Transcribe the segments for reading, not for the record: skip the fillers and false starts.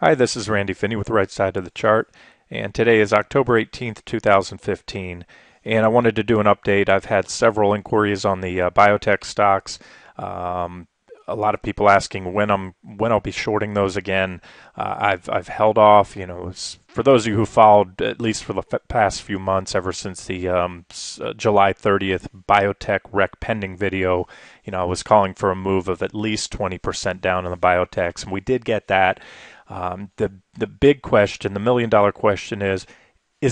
Hi, this is Randy Finney with the right side of the chart, and today is October 18th, 2015, and I wanted to do an update. I've had several inquiries on the biotech stocks. Um, a lot of people asking when I'll be shorting those again. I've held off. For those of you who followed at least for the past few months, ever since the July 30th biotech rec pending video, I was calling for a move of at least 20% down in the biotechs, and we did get that. The big question, the $1 million question is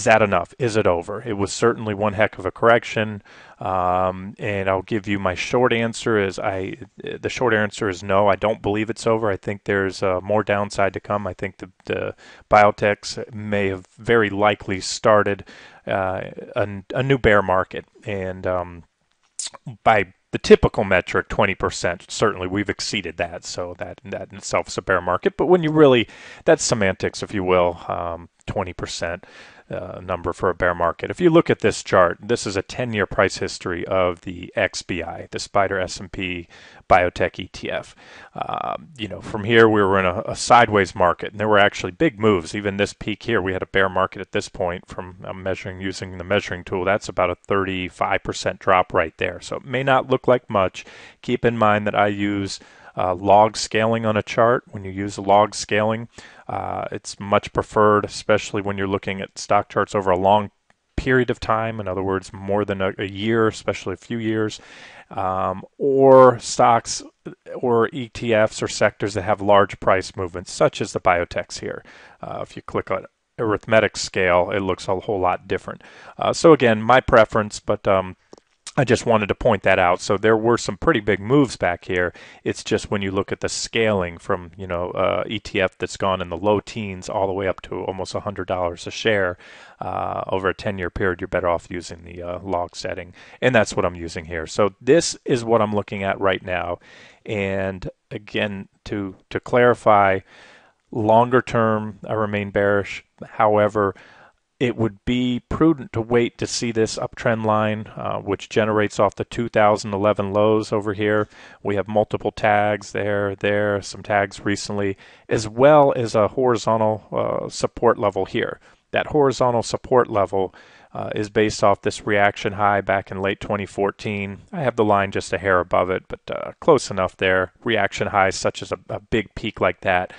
that enough? Is it over? It was certainly one heck of a correction, and I'll give you my short answer the short answer is no. I don't believe it's over. I think there's more downside to come. I think the biotechs may have very likely started a new bear market, and by the typical metric, 20%, certainly we've exceeded that, so that in itself is a bear market. But when you really, that's semantics, if you will, 20% number for a bear market. If you look at this chart, this is a 10-year price history of the XBI, the SPDR S&P Biotech ETF. From here we were in a sideways market, and there were actually big moves. Even this peak here, we had a bear market at this point. I'm measuring using the measuring tool. That's about a 35% drop right there. So it may not look like much. Keep in mind that I use log scaling on a chart. When you use log scaling, it's much preferred, especially when you're looking at stock charts over a long period of time. In other words, more than a year, especially a few years, or stocks or ETFs or sectors that have large price movements, such as the biotechs here. If you click on arithmetic scale, it looks a whole lot different. So again, my preference, but I just wanted to point that out. So there were some pretty big moves back here. It's just when you look at the scaling from, ETF that's gone in the low teens all the way up to almost $100 a share over a 10-year period, you're better off using the log setting. And that's what I'm using here. So this is what I'm looking at right now. And again, to clarify, longer term, I remain bearish. However, it would be prudent to wait to see this uptrend line, which generates off the 2011 lows over here. We have multiple tags there, some tags recently, as well as a horizontal support level here. That horizontal support level is based off this reaction high back in late 2014. I have the line just a hair above it, but close enough there. Reaction highs such as a big peak like that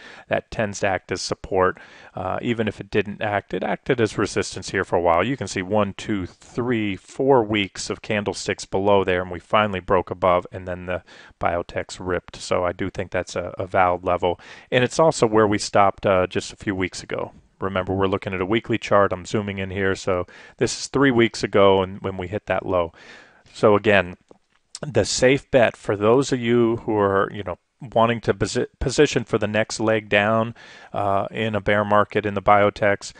tends to act as support. Even if it didn't act, it acted as resistance here for a while. You can see 1, 2, 3, 4 weeks of candlesticks below there, and we finally broke above, and then the biotechs ripped. So I do think that's a valid level. And it's also where we stopped just a few weeks ago. Remember, we're looking at a weekly chart. I'm zooming in here. So this is 3 weeks ago and when we hit that low. So again, the safe bet for those of you who are, wanting to position for the next leg down in a bear market in the biotechs,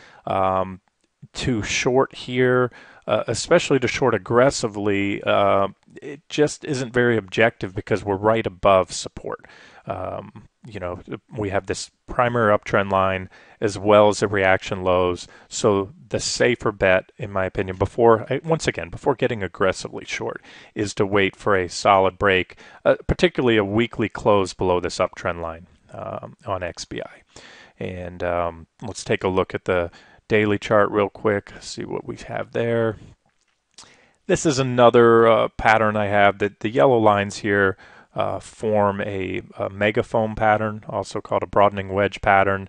to short here, especially to short aggressively, it just isn't very objective because we're right above support. We have this primary uptrend line as well as the reaction lows. So the safer bet, in my opinion, before getting aggressively short, is to wait for a solid break, particularly a weekly close below this uptrend line on XBI. And let's take a look at the daily chart real quick, see what we have there. This is another pattern I have. That the yellow lines here form a megaphone pattern, also called a broadening wedge pattern.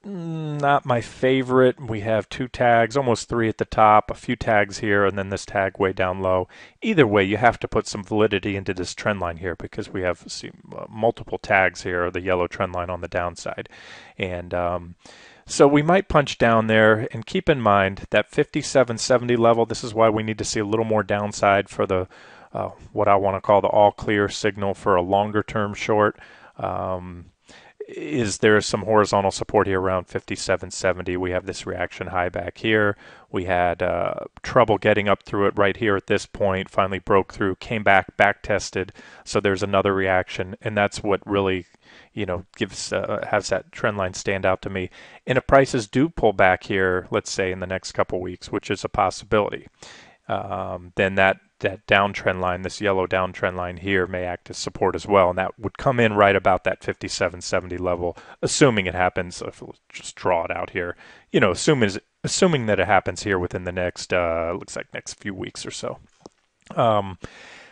Not my favorite. We have 2 tags, almost 3 at the top, a few tags here, and then this tag way down low. Either way, you have to put some validity into this trend line here because we have multiple tags here, the yellow trend line on the downside. And so we might punch down there, and keep in mind that 57.70 level, this is why we need to see a little more downside for the what I want to call the all clear signal for a longer term short. Is there some horizontal support here around 57.70? We have this reaction high back here. We had trouble getting up through it right here at this point, finally broke through, came back tested. So there's another reaction, and that's what really has that trend line stand out to me. And if prices do pull back here, let's say in the next couple weeks, which is a possibility, then that that downtrend line, this yellow downtrend line here, may act as support as well, and that would come in right about that 57.70 level, assuming it happens. If we'll just draw it out here, assuming that it happens here within the next looks like next few weeks or so.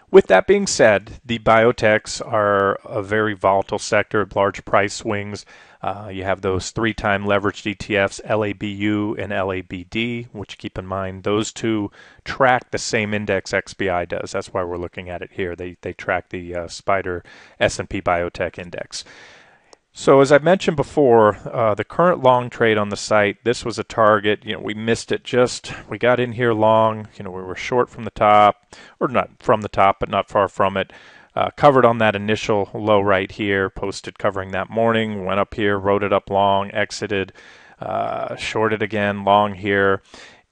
With that being said, the biotechs are a very volatile sector, large price swings. You have those 3-time leveraged ETFs, LABU and LABD, which, keep in mind, those two track the same index XBI does. That's why we're looking at it here. They track the SPDR S&P Biotech Index. So as I mentioned before, the current long trade on the site, this was a target. We missed it we got in here long. We were short from the top, or not from the top, but not far from it. Covered on that initial low right here, posted covering that morning, went up here, rode it up long, exited, shorted again, long here.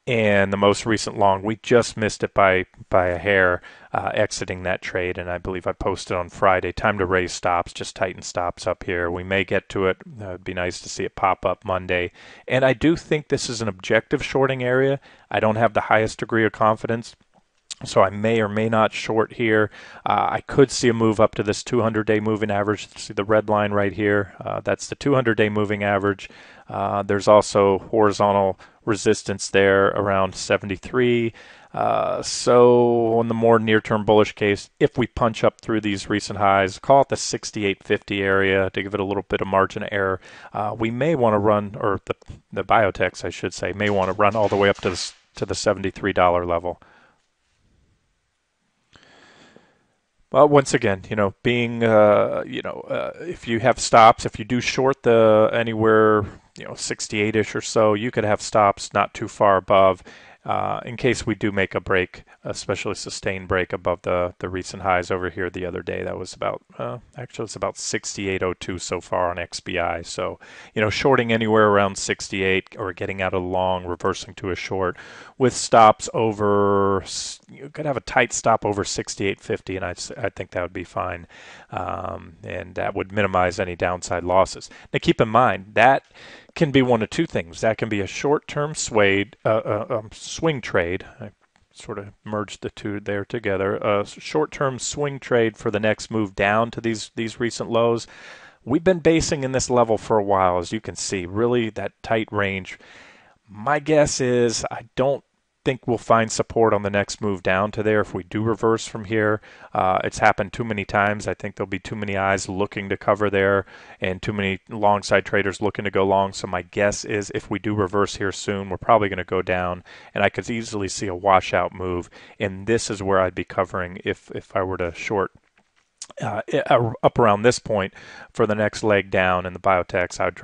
And the most recent long, we just missed it by a hair, exiting that trade. And I believe I posted on Friday, time to raise stops, just tighten stops up here. We may get to it. It'd be nice to see it pop up Monday. And I do think this is an objective shorting area. I don't have the highest degree of confidence, so I may or may not short here. I could see a move up to this 200-day moving average. See the red line right here? That's the 200-day moving average. There's also horizontal resistance there around 73. So in the more near-term bullish case, if we punch up through these recent highs, call it the 68.50 area to give it a little bit of margin of error, we may want to run, or the biotechs, I should say, may want to run all the way up to the $73 level. Well, once again, being, if you have stops, if you do short the anywhere, 68-ish or so, you could have stops not too far above, in case we do make a break, especially a sustained break above the recent highs over here the other day. That was about, actually it's about 68.02 so far on XBI. So, shorting anywhere around 68 or getting out of the long, reversing to a short with stops over, you could have a tight stop over 68.50, and I think that would be fine. And that would minimize any downside losses. Now keep in mind, that can be one of two things. That can be a short-term swing trade. I sort of merged the two there together. A short-term swing trade for the next move down to these recent lows. We've been basing in this level for a while, as you can see, really that tight range. My guess is I don't think we'll find support on the next move down to there if we do reverse from here. It's happened too many times. I think there'll be too many eyes looking to cover there and too many long side traders looking to go long. So my guess is if we do reverse here soon, we're probably going to go down, and I could easily see a washout move. And this is where I'd be covering if I were to short up around this point for the next leg down in the biotechs. I'd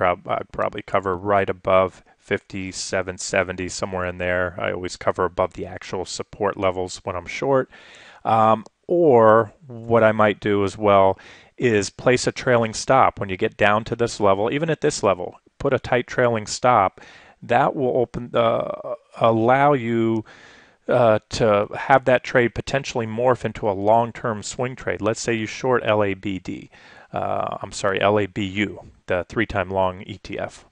probably cover right above 57.70, somewhere in there. I always cover above the actual support levels when I'm short. Or what I might do as well is place a trailing stop when you get down to this level. Even at this level, put a tight trailing stop. That will allow you to have that trade potentially morph into a long-term swing trade. Let's say you short LABU, the 3-time long ETF.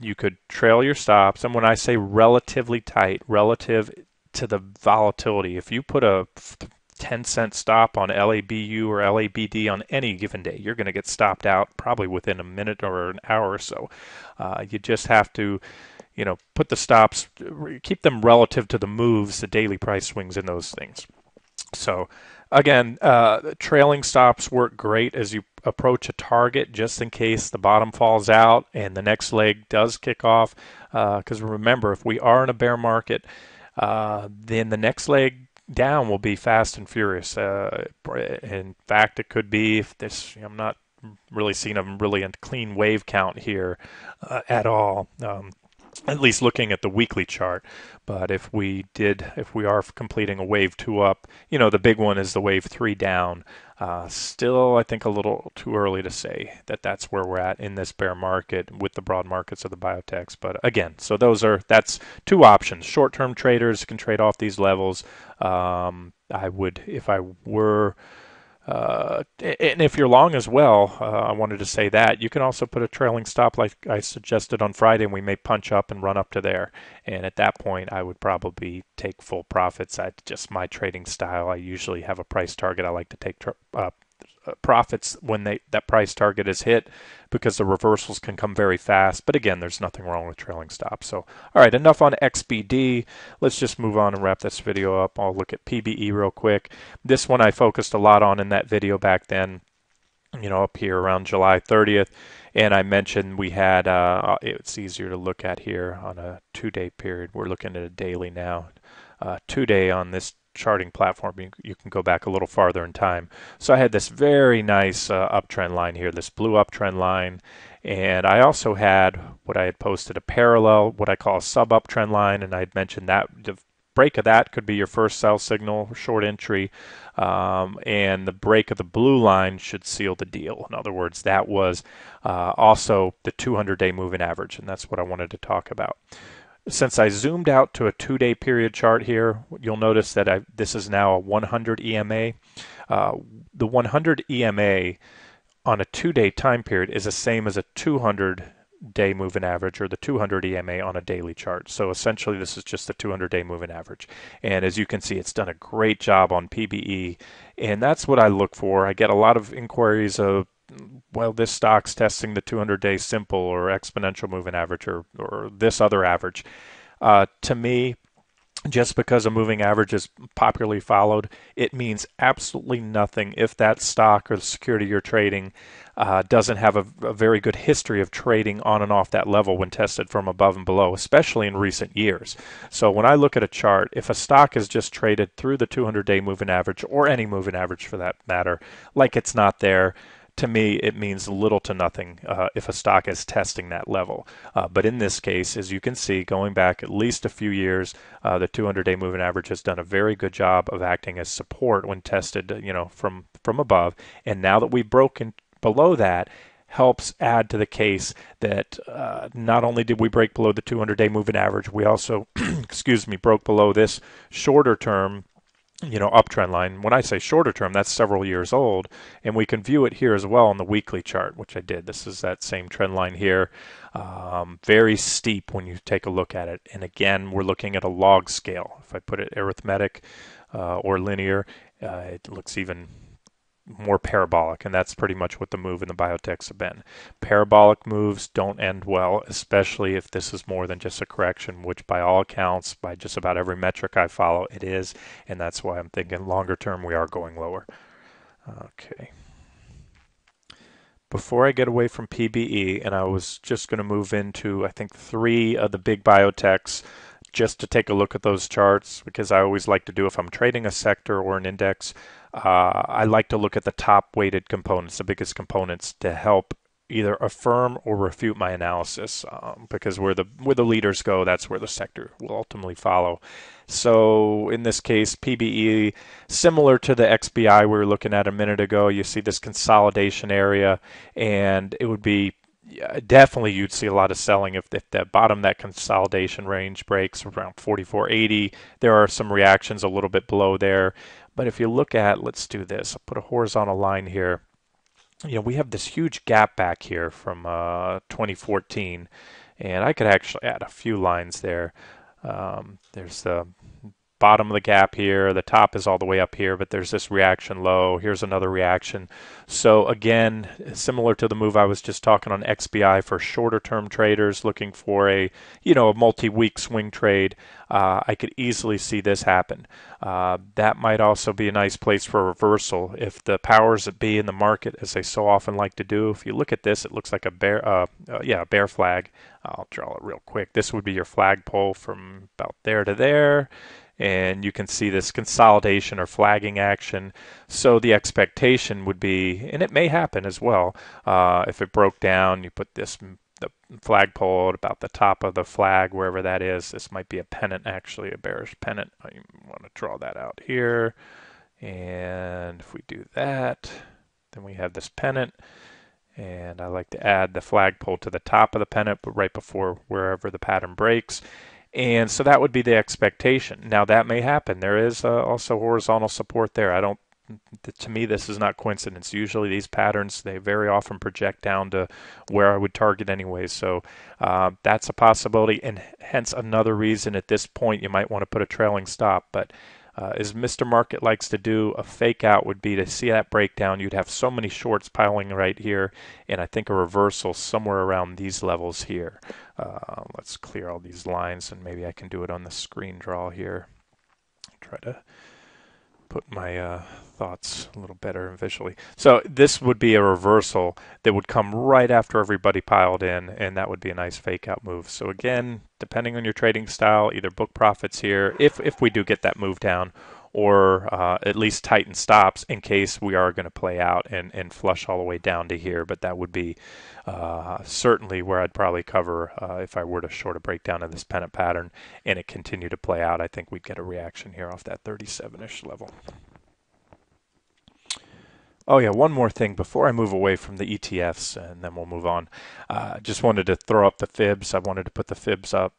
You could trail your stops, and when I say relatively tight, relative to the volatility, if you put a 10-cent stop on LABU or LABD on any given day, you're going to get stopped out probably within a minute or an hour or so. You just have to put the stops, keep them relative to the moves, the daily price swings in those things. So again, trailing stops work great as you approach a target, just in case the bottom falls out and the next leg does kick off. Because remember, if we are in a bear market, then the next leg down will be fast and furious. In fact, it could be, if this, I'm not really seeing a clean wave count here at all. At least looking at the weekly chart. But if we are completing a wave 2 up, the big one is the wave 3 down. Still, I think a little too early to say that that's where we're at in this bear market with the broad markets of the biotechs. But again, so that's two options. Short-term traders can trade off these levels. I would, if I were And if you're long as well, I wanted to say that you can also put a trailing stop like I suggested on Friday, and we may punch up and run up to there. And at that point, I would probably take full profits. Just my trading style. I usually have a price target. I like to take profits when that price target is hit, because the reversals can come very fast. But again, there's nothing wrong with trailing stops. So, all right, enough on XBD. Let's just move on and wrap this video up. I'll look at PBE real quick. This one I focused a lot on in that video back then, up here around July 30th. And I mentioned we had, it's easier to look at here on a 2-day period. We're looking at a daily now. 2-day on this charting platform, you can go back a little farther in time. So I had this very nice uptrend line here, this blue uptrend line, and I also had what I had posted a parallel, what I call a sub uptrend line, and I had mentioned that the break of that could be your first sell signal, short entry, and the break of the blue line should seal the deal. In other words, that was also the 200-day moving average, and that's what I wanted to talk about. Since I zoomed out to a 2-day period chart here, you'll notice that this is now a 100 EMA. The 100 EMA on a 2-day time period is the same as a 200-day moving average, or the 200 EMA on a daily chart. So essentially this is just the 200-day moving average. And as you can see, it's done a great job on PBE, and that's what I look for. I get a lot of inquiries of, well, this stock's testing the 200-day simple or exponential moving average, or this other average. To me, just because a moving average is popularly followed, it means absolutely nothing if that stock or the security you're trading doesn't have a very good history of trading on and off that level when tested from above and below, especially in recent years. So when I look at a chart, if a stock is just traded through the 200-day moving average, or any moving average for that matter, like it's not there, to me, it means little to nothing if a stock is testing that level. But in this case, as you can see, going back at least a few years, the 200-day moving average has done a very good job of acting as support when tested, from above. And now that we've broken below that, helps add to the case that not only did we break below the 200-day moving average, we also, broke below this shorter term uptrend line. When I say shorter term, that's several years old, and we can view it here as well on the weekly chart, which I did. This is that same trend line here. Very steep when you take a look at it. And again, we're looking at a log scale. If I put it arithmetic or linear, it looks even more parabolic, and that's pretty much what the move in the biotechs have been. Parabolic moves don't end well, especially if this is more than just a correction, which by all accounts, by just about every metric I follow, it is, and that's why I'm thinking longer term we are going lower. Okay. Before I get away from PBE, and I was just going to move into, I think, 3 of the big biotechs, just to take a look at those charts, because I always like to do, if I'm trading a sector or an index, I like to look at the top weighted components, the biggest components, to help either affirm or refute my analysis, because where the leaders go, that's where the sector will ultimately follow. So in this case, PBE, similar to the XBI we were looking at a minute ago, you see this consolidation area, and it would be definitely you'd see a lot of selling if the bottom that consolidation range breaks around 44.80. There are some reactions a little bit below there. But if you look at, let's do this, I'll put a horizontal line here. We have this huge gap back here from 2014, and I could actually add a few lines there. There's the bottom of the gap here, the top is all the way up here, but there's this reaction low, here's another reaction. So again, similar to the move I was just talking on XBI for shorter term traders looking for a multi-week swing trade, I could easily see this happen. That might also be a nice place for a reversal if the powers that be in the market, as they so often like to do. If you look at this, it looks like a bear flag. I'll draw it real quick. This would be your flagpole from about there to there. And you can see this consolidation or flagging action. So the expectation would be, and it may happen as well, if it broke down, you put the flagpole at about the top of the flag, wherever that is. This might be a pennant, actually, a bearish pennant. I want to draw that out here. And if we do that, then we have this pennant. And I like to add the flagpole to the top of the pennant, but right before wherever the pattern breaks. And so that would be the expectation. Now that may happen. There is also horizontal support there. I don't To me, this is not coincidence. Usually these patterns, they very often project down to where I would target anyway. So that's a possibility, and hence another reason at this point you might want to put a trailing stop. But as Mr. Market likes to do, a fake out would be to see that breakdown. You'd have so many shorts piling right here, and I think a reversal somewhere around these levels here. Let's clear all these lines, and maybe I can do it on the screen draw here. Try to put my thoughts a little better visually. So this would be a reversal that would come right after everybody piled in, and that would be a nice fake out move. So again, depending on your trading style, either book profits here if we do get that move down, or at least tighten stops in case we are going to play out and flush all the way down to here. But that would be certainly where I'd probably cover if I were to short a breakdown of this pennant pattern and it continued to play out. I think we'd get a reaction here off that 37-ish level. Oh yeah, one more thing before I move away from the ETFs, and then we'll move on. Just wanted to throw up the fibs. I wanted to put the fibs up.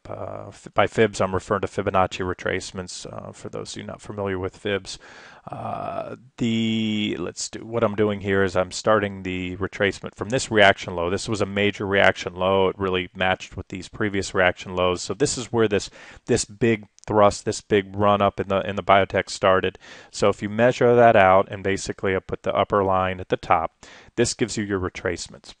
By fibs, I'm referring to Fibonacci retracements. For those of you not familiar with fibs, what I'm doing here is I'm starting the retracement from this reaction low. This was a major reaction low. It really matched with these previous reaction lows. So this is where this big thrust, this big run up in the biotech started. So if you measure that out, and basically I put the upper line at the top, this gives you your retracements.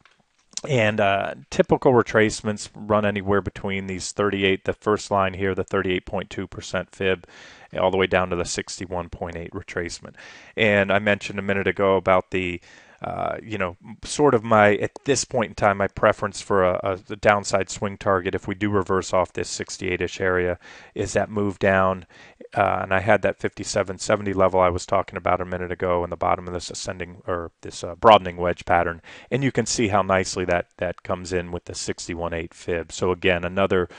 And typical retracements run anywhere between these 38, the first line here, the 38.2% fib, all the way down to the 61.8 retracement. And I mentioned a minute ago about the sort of at this point in time, my preference for a downside swing target, if we do reverse off this 68-ish area, is that move down. And I had that 57.70 level I was talking about a minute ago in the bottom of this broadening wedge pattern. And you can see how nicely that comes in with the 61.8 fib. So again, another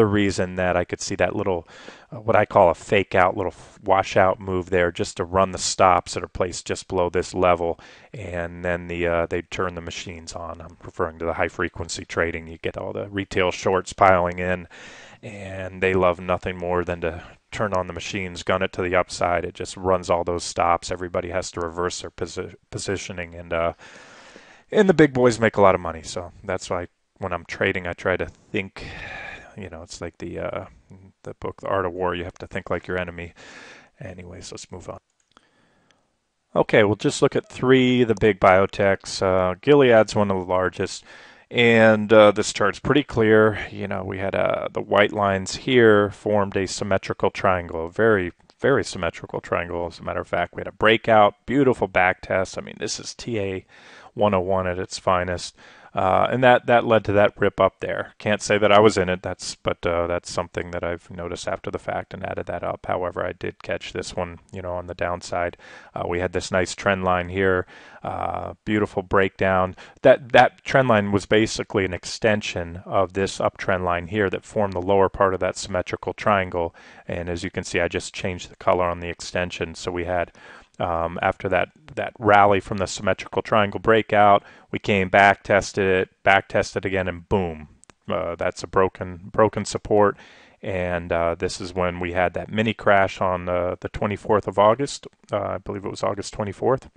reason that I could see that little, what I call a fake out, little washout move there, just to run the stops that are placed just below this level. And then they turn the machines on. I'm referring to the high frequency trading. You get all the retail shorts piling in, and they love nothing more than to turn on the machines, gun it to the upside. It just runs all those stops. Everybody has to reverse their positioning, and the big boys make a lot of money. So that's why when I'm trading, I try to think. It's like the book, The Art of War. You have to think like your enemy. Anyways, let's move on. Okay, we'll just look at three of the big biotechs. Gilead's one of the largest, and this chart's pretty clear. We had the white lines here formed a symmetrical triangle, a very, very symmetrical triangle. As a matter of fact, we had a breakout, beautiful back test. I mean, this is TA 101 at its finest. And that led to that rip up there. Can't say that I was in it. That's something that I've noticed after the fact and added that up. However, I did catch this one, on the downside. We had this nice trend line here, beautiful breakdown. That trend line was basically an extension of this uptrend line here that formed the lower part of that symmetrical triangle. And as you can see, I just changed the color on the extension. So we had after that rally from the symmetrical triangle breakout, we came back, tested again, and boom, that's a broken support. And this is when we had that mini crash on the 24th of August. I believe it was August 24th.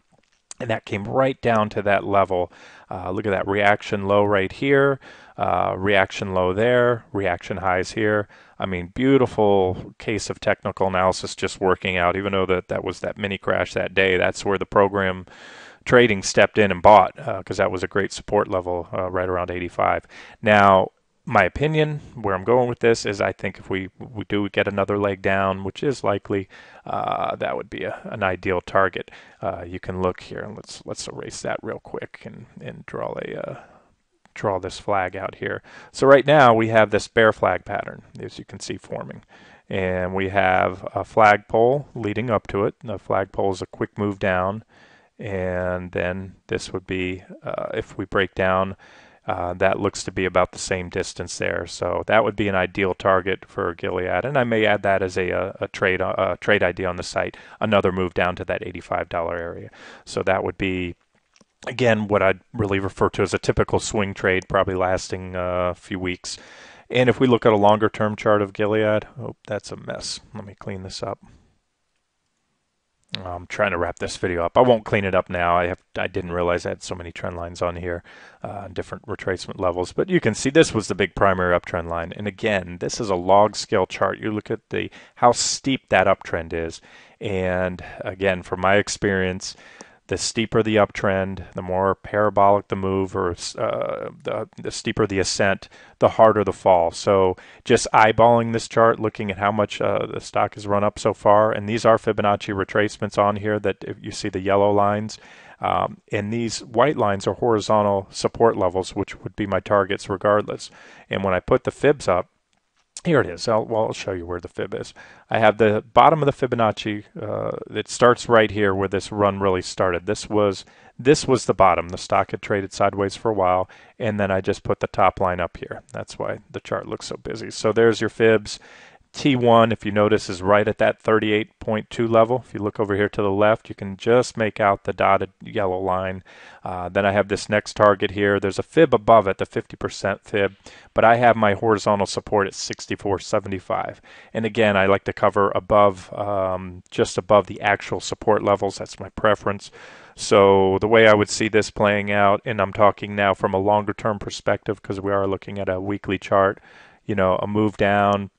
And that came right down to that level. Look at that reaction low right here, reaction low there, reaction highs here. I mean, beautiful case of technical analysis just working out. Even though that was that mini crash that day, that's where the program trading stepped in and bought, because that was a great support level right around 85. Now, my opinion, where I'm going with this, is I think if we do get another leg down, which is likely, that would be an ideal target. You can look here, and let's erase that real quick and draw this flag out here. So right now we have this bear flag pattern, as you can see, forming. And we have a flagpole leading up to it. The flagpole is a quick move down. And then this would be, if we break down, that looks to be about the same distance there. So that would be an ideal target for Gilead. And I may add that as a trade idea on the site, another move down to that $85 area. So that would be, again, what I'd really refer to as a typical swing trade, probably lasting a few weeks. And if we look at a longer term chart of Gilead, oh, that's a mess. Let me clean this up. I'm trying to wrap this video up. I won't clean it up now. I didn't realize I had so many trend lines on here, different retracement levels. But you can see this was the big primary uptrend line. And again, this is a log scale chart. You look at how steep that uptrend is. And again, from my experience, the steeper the uptrend, the more parabolic the move, or the steeper the ascent, the harder the fall. So just eyeballing this chart, looking at how much the stock has run up so far, and these are Fibonacci retracements on here that if you see the yellow lines. And these white lines are horizontal support levels, which would be my targets regardless. And when I put the fibs up, here it is. I'll show you where the fib is. I have the bottom of the Fibonacci. It starts right here where this run really started. This was the bottom. The stock had traded sideways for a while, and then I just put the top line up here. That's why the chart looks so busy. So there's your fibs. T1, if you notice, is right at that 38.2 level. If you look over here to the left, you can just make out the dotted yellow line. Then I have this next target here. There's a fib above it, the 50% fib, but I have my horizontal support at 64.75. And again, I like to cover above, just above the actual support levels. That's my preference. So the way I would see this playing out, and I'm talking now from a longer term perspective because we are looking at a weekly chart, a move down,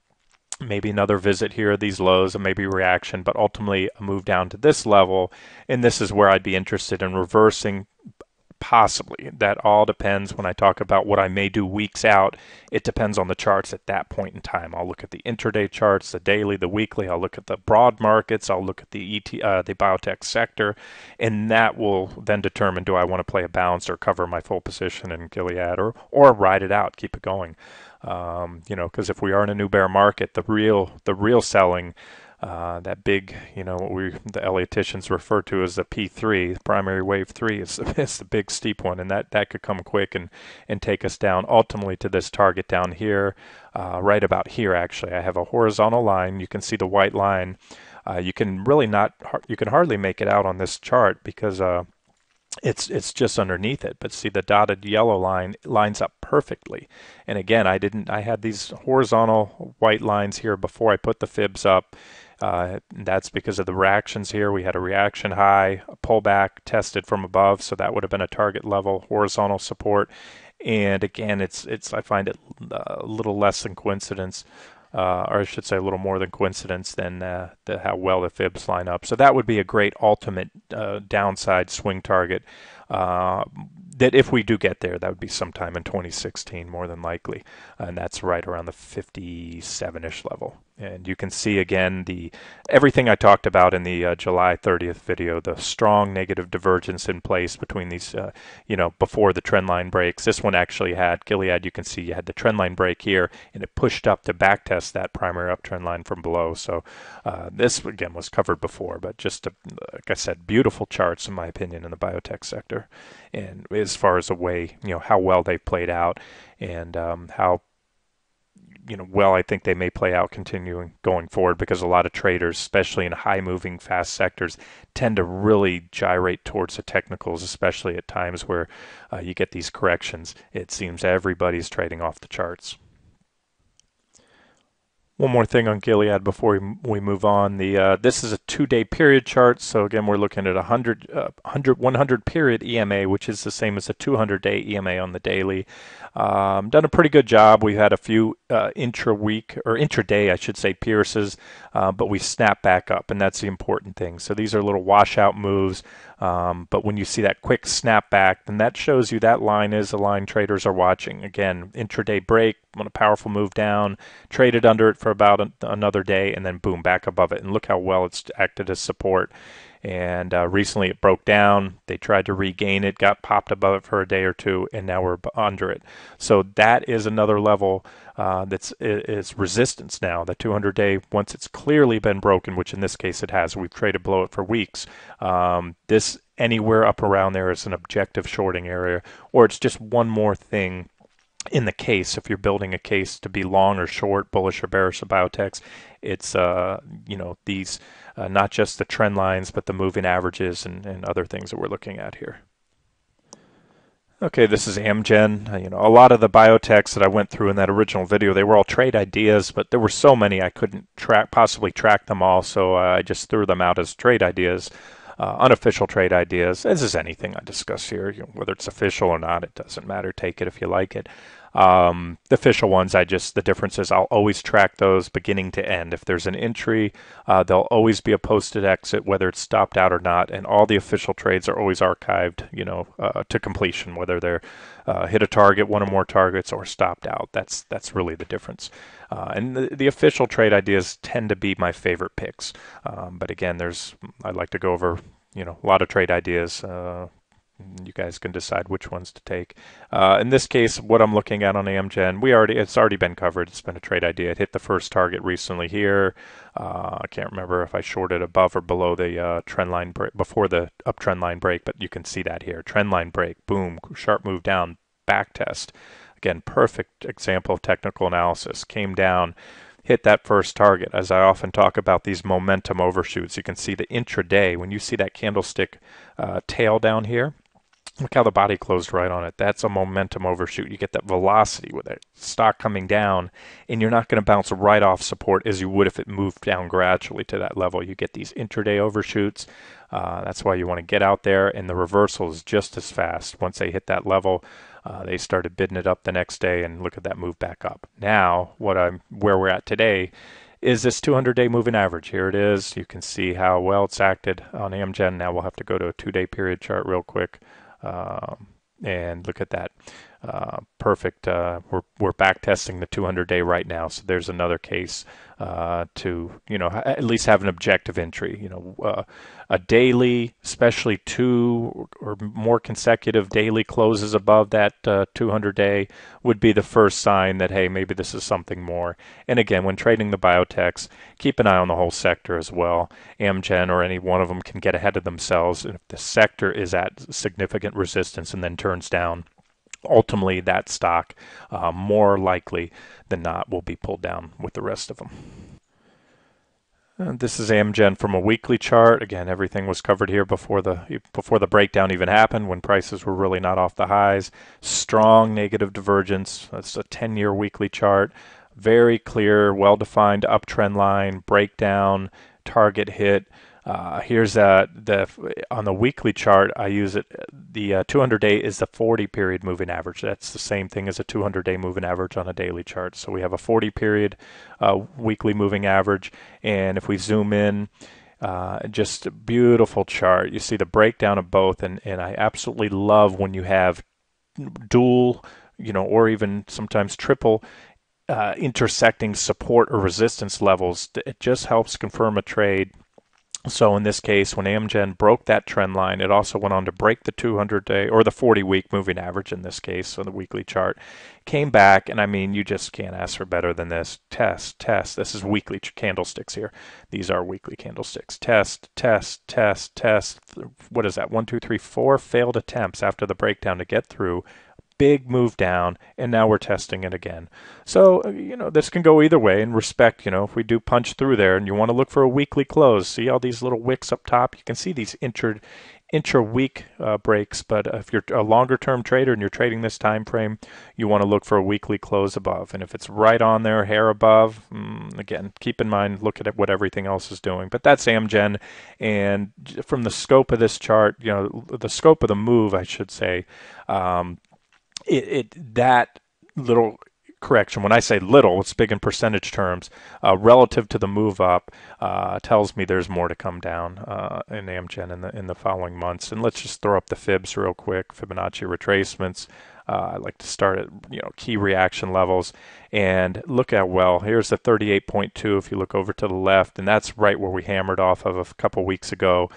maybe another visit here, these lows, and maybe reaction, but ultimately a move down to this level. And this is where I'd be interested in reversing, possibly. That all depends when I talk about what I may do weeks out. It depends on the charts at that point in time. I'll look at the intraday charts, the daily, the weekly. I'll look at the broad markets. I'll look at the biotech sector, and that will then determine, do I want to play a bounce or cover my full position in Gilead, or ride it out, keep it going. Because if we are in a new bear market, the real selling, that big, what the Ellioticians refer to as the P3, the primary wave 3, is the big steep one, and that could come quick and take us down ultimately to this target down here, right about here. Actually, I have a horizontal line. You can see the white line. You can hardly make it out on this chart because it's just underneath it, but see the dotted yellow line lines up perfectly. And again, I had these horizontal white lines here before I put the fibs up. That's because of the reactions here. We had a reaction high, a pullback tested from above, so that would have been a target level horizontal support. And again, I find it a little less than coincidence, or I should say a little more than coincidence than how well the fibs line up. So that would be a great ultimate downside swing target that if we do get there, that would be sometime in 2016 more than likely. And that's right around the 57-ish level. And you can see again everything I talked about in the July 30th video, the strong negative divergence in place between these, before the trend line breaks. This one actually had Gilead. You can see you had the trend line break here, and it pushed up to backtest that primary uptrend line from below. So this again was covered before, but just like I said, beautiful charts in my opinion in the biotech sector, and as far as the way how well they played out, and how well I think they may play out continuing going forward, because a lot of traders, especially in high moving fast sectors, tend to really gyrate towards the technicals, especially at times where you get these corrections. It seems everybody's trading off the charts. One more thing on Gilead before we move on. This is a 2-day period chart. So again, we're looking at 100 period EMA, which is the same as a 200-day EMA on the daily. Done a pretty good job. We've had a few intra-week or intraday, I should say, pierces, but we snap back up, and that's the important thing. So these are little washout moves, but when you see that quick snap back, then that shows you that line is a line traders are watching. Again, intraday break, when a powerful move down, traded under it for about another day, and then boom, back above it. And look how well it's acted as support. And recently it broke down. They tried to regain it, got popped above it for a day or two, and now we're under it. So that is another level it's resistance now. The 200-day, once it's clearly been broken, which in this case it has, we've traded below it for weeks. This anywhere up around there is an objective shorting area, or it's just one more thing in the case. If you're building a case to be long or short, bullish or bearish of biotechs, it's these not just the trend lines, but the moving averages and other things that we're looking at here. Okay, this is Amgen. A lot of the biotechs that I went through in that original video, they were all trade ideas, but there were so many I couldn't possibly track them all, so I just threw them out as trade ideas, unofficial trade ideas. As is anything I discuss here, whether it's official or not, it doesn't matter. Take it if you like it. The official ones, the difference is I'll always track those beginning to end. If there's an entry, there'll always be a posted exit, whether it's stopped out or not, and all the official trades are always archived, to completion, whether they're hit a target, one or more targets, or stopped out. That's really the difference. And the official trade ideas tend to be my favorite picks. But again, I'd like to go over, a lot of trade ideas. You guys can decide which ones to take. In this case, what I'm looking at on Amgen, it's already been covered. It's been a trade idea. It hit the first target recently here. I can't remember if I shorted above or below the trend line break, before the uptrend line break, but you can see that here. Trend line break, boom, sharp move down, back test. Again, perfect example of technical analysis. Came down, hit that first target. As I often talk about these momentum overshoots, you can see the intraday. When you see that candlestick tail down here, look how the body closed right on it. That's a momentum overshoot. You get that velocity with it. Stock coming down, and you're not going to bounce right off support as you would if it moved down gradually to that level. You get these intraday overshoots. That's why you want to get out there, and the reversal is just as fast. Once they hit that level, they started bidding it up the next day, and look at that move back up. Now, where we're at today is this 200-day moving average. Here it is. You can see how well it's acted on Amgen. Now we'll have to go to a 2-day period chart real quick. And look at that. Perfect. We're back testing the 200-day right now. So there's another case to at least have an objective entry. A daily, especially 2 or more consecutive daily closes above that 200-day would be the first sign that, hey, maybe this is something more. And again, when trading the biotechs, keep an eye on the whole sector as well. Amgen or any one of them can get ahead of themselves. And if the sector is at significant resistance and then turns down, ultimately that stock, more likely than not, will be pulled down with the rest of them. This is Amgen from a weekly chart. Again, everything was covered here before the breakdown even happened, when prices were really not off the highs. Strong negative divergence. That's a 10-year weekly chart. Very clear, well-defined uptrend line, breakdown, target hit. Here's on the weekly chart, I use it. The 200-day is the 40-period moving average. That's the same thing as a 200-day moving average on a daily chart. So we have a 40-period weekly moving average, and if we zoom in, just a beautiful chart. You see the breakdown of both, and I absolutely love when you have dual, or even sometimes triple intersecting support or resistance levels. It just helps confirm a trade. So in this case, when Amgen broke that trend line, it also went on to break the 200-day or the 40-week moving average in this case on the weekly chart. Came back, and I mean, you just can't ask for better than this. Test. This is weekly candlesticks here. These are weekly candlesticks. Test. What is that? 1, 2, 3, 4 failed attempts after the breakdown to get through. Big move down, and now we're testing it again. So, this can go either way in respect, if we do punch through there and you want to look for a weekly close, see all these little wicks up top? You can see these intra-week breaks, but if you're a longer-term trader and you're trading this time frame, you want to look for a weekly close above. And if it's right on there, hair above, again, keep in mind, look at what everything else is doing. But that's Amgen, and from the scope of this chart, the scope of the move, I should say, that little correction, when I say little, it's big in percentage terms, relative to the move up, tells me there's more to come down in Amgen in the following months. And let's just throw up the fibs real quick, Fibonacci retracements. I like to start at key reaction levels, and look at, here's the 38.2 if you look over to the left, and that's right where we hammered off of a couple weeks ago.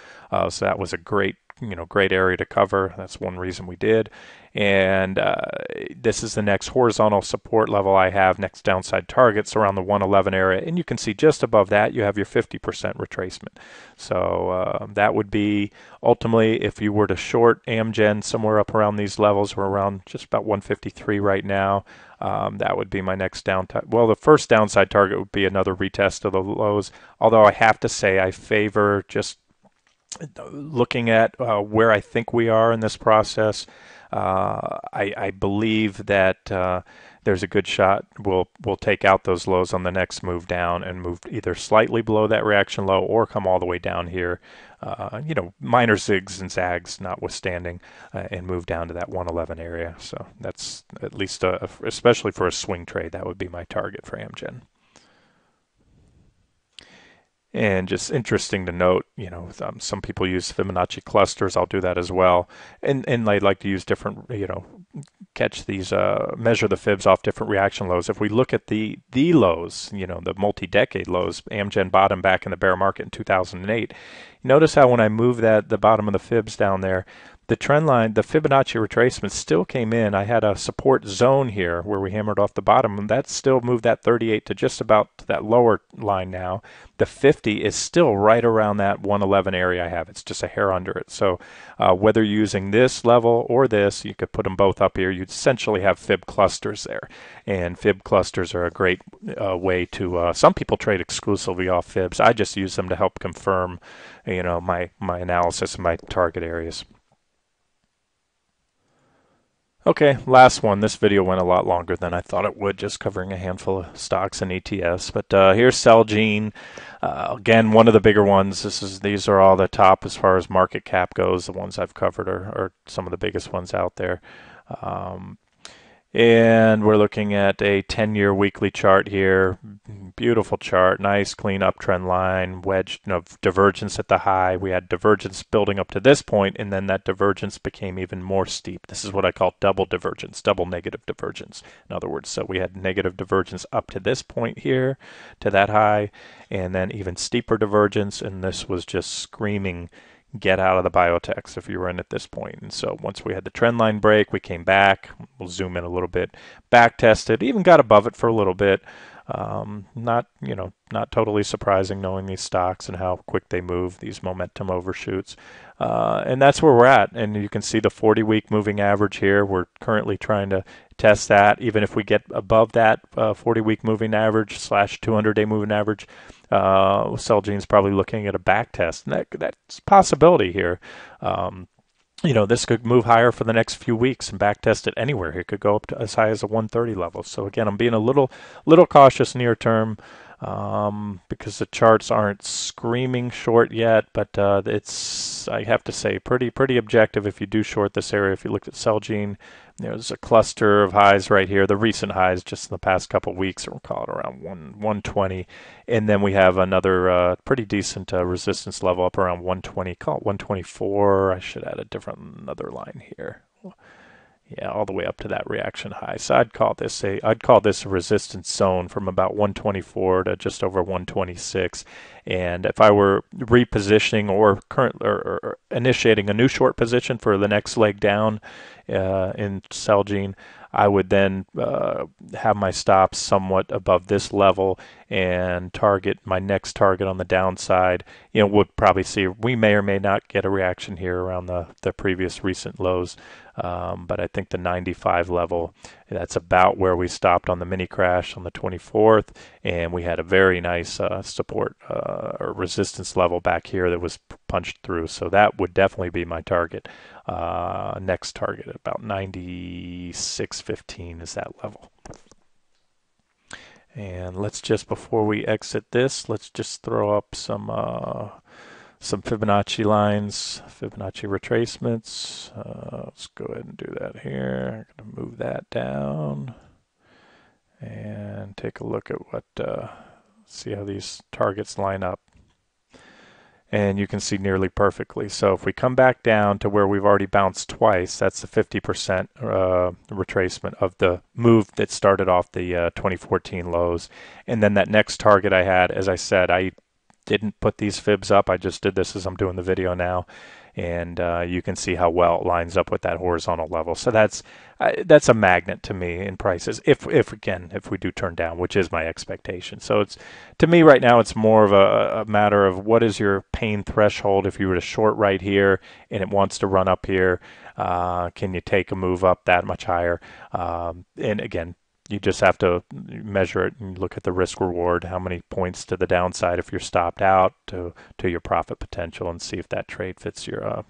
So that was a great area to cover. That's one reason we did. And this is the next horizontal support level I have, next downside targets around the 111 area. And you can see just above that, you have your 50% retracement. So that would be ultimately, if you were to short Amgen somewhere up around these levels, we're around just about 153 right now. That would be my next downside. Well, the first downside target would be another retest of the lows. Although I have to say I favor just looking at where I think we are in this process. I believe that there's a good shot we'll take out those lows on the next move down and move either slightly below that reaction low or come all the way down here. Minor zigs and zags notwithstanding, and move down to that 111 area. So that's at least, especially for a swing trade, that would be my target for Amgen. And just interesting to note, some people use Fibonacci clusters. I'll do that as well. And I like to use different, catch these, measure the fibs off different reaction lows. If we look at the lows, the multi-decade lows, Amgen bottom back in the bear market in 2008. Notice how when I move the bottom of the fibs down there, the trend line, the Fibonacci retracement still came in. I had a support zone here where we hammered off the bottom, and that still moved that 38 to just about to that lower line now. The 50 is still right around that 111 area I have. It's just a hair under it. So whether you're using this level or this, you could put them both up here. You'd essentially have fib clusters there. And fib clusters are a great way to, some people trade exclusively off fibs. I just use them to help confirm, my analysis of my target areas. Okay, last one. This video went a lot longer than I thought it would, just covering a handful of stocks and ETFs. But here's Celgene. Again, one of the bigger ones. These are all the top as far as market cap goes. The ones I've covered are some of the biggest ones out there. And we're looking at a 10-year weekly chart here. Beautiful chart, nice clean uptrend line, wedge, divergence at the high. We had divergence building up to this point, and then that divergence became even more steep. This is what I call double divergence, double negative divergence. In other words, so we had negative divergence up to this point here, to that high, and then even steeper divergence, and this was just screaming, get out of the biotechs if you were in at this point. And so once we had the trend line break, we came back. We'll zoom in a little bit, back tested, even got above it for a little bit. Not totally surprising knowing these stocks and how quick they move, these momentum overshoots. And that's where we're at. And you can see the 40-week moving average here. We're currently trying to test that. Even if we get above that 40-week moving average / 200-day moving average, Celgene's probably looking at a back test. And that's a possibility here. This could move higher for the next few weeks and back test it anywhere. It could go up to as high as a 130 level. So again, I'm being a little cautious near term because the charts aren't screaming short yet, but it's, I have to say, pretty objective if you do short this area. If you look at Celgene, there's a cluster of highs right here. The recent highs just in the past couple of weeks, we'll call it around 120. And then we have another pretty decent resistance level up around 120, call it 124. I should add another line here. Yeah, all the way up to that reaction high. So I'd call this a resistance zone from about 124 to just over 126. And if I were repositioning or initiating a new short position for the next leg down in Celgene, I would then have my stops somewhat above this level and target my next target on the downside. Would probably see we may or may not get a reaction here around the previous recent lows. But I think the 95 level, that's about where we stopped on the mini crash on the 24th, and we had a very nice support or resistance level back here that was punched through. So that would definitely be my target. Next target, about 96.15 is that level. And let's just, before we exit this, let's just throw up some Fibonacci lines, Fibonacci retracements. Let's go ahead and do that here. I'm going to move that down and take a look at what, see how these targets line up. And you can see nearly perfectly. So if we come back down to where we've already bounced twice, that's the 50% retracement of the move that started off the 2014 lows. And then that next target I had, as I said, I didn't put these fibs up. I just did this as I'm doing the video now. And you can see how well it lines up with that horizontal level. So that's a magnet to me in prices. If we do turn down, which is my expectation. So it's, to me right now, it's more of a matter of what is your pain threshold. If you were to short right here and it wants to run up here, can you take a move up that much higher? And again, you just have to measure it and look at the risk reward, how many points to the downside if you're stopped out to your profit potential, and see if that trade fits your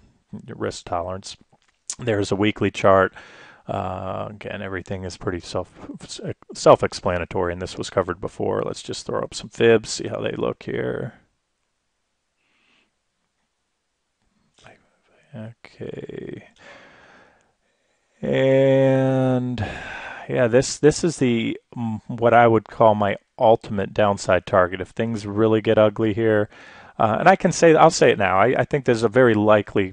risk tolerance. There's a weekly chart. Again, everything is pretty self-explanatory, and this was covered before. Let's just throw up some fibs, see how they look here. Okay. And yeah, this is the what I would call my ultimate downside target. If things really get ugly here, and I'll say it now. I think there's a very likely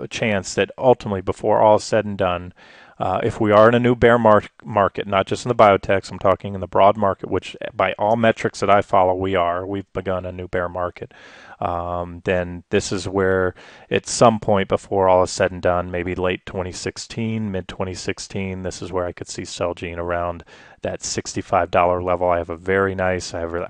chance that ultimately, before all is said and done, if we are in a new bear market, not just in the biotechs, I'm talking in the broad market, which by all metrics that I follow, we've begun a new bear market. Then this is where at some point before all is said and done, maybe late 2016, mid 2016, this is where I could see Celgene around that $65 level. I have a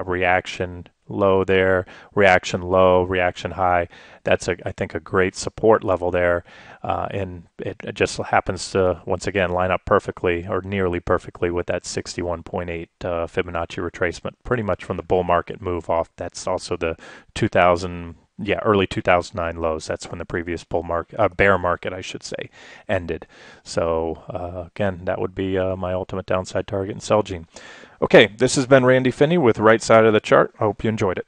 reaction low there, reaction low, reaction high. That's I think a great support level there, and it just happens to once again line up perfectly or nearly perfectly with that 61.8 Fibonacci retracement, pretty much from the bull market move off. That's also the early 2009 lows. That's when the previous bear market, I should say, ended. So again, that would be my ultimate downside target in Celgene. Okay, this has been Randy Finney with Right Side of the Chart. I hope you enjoyed it.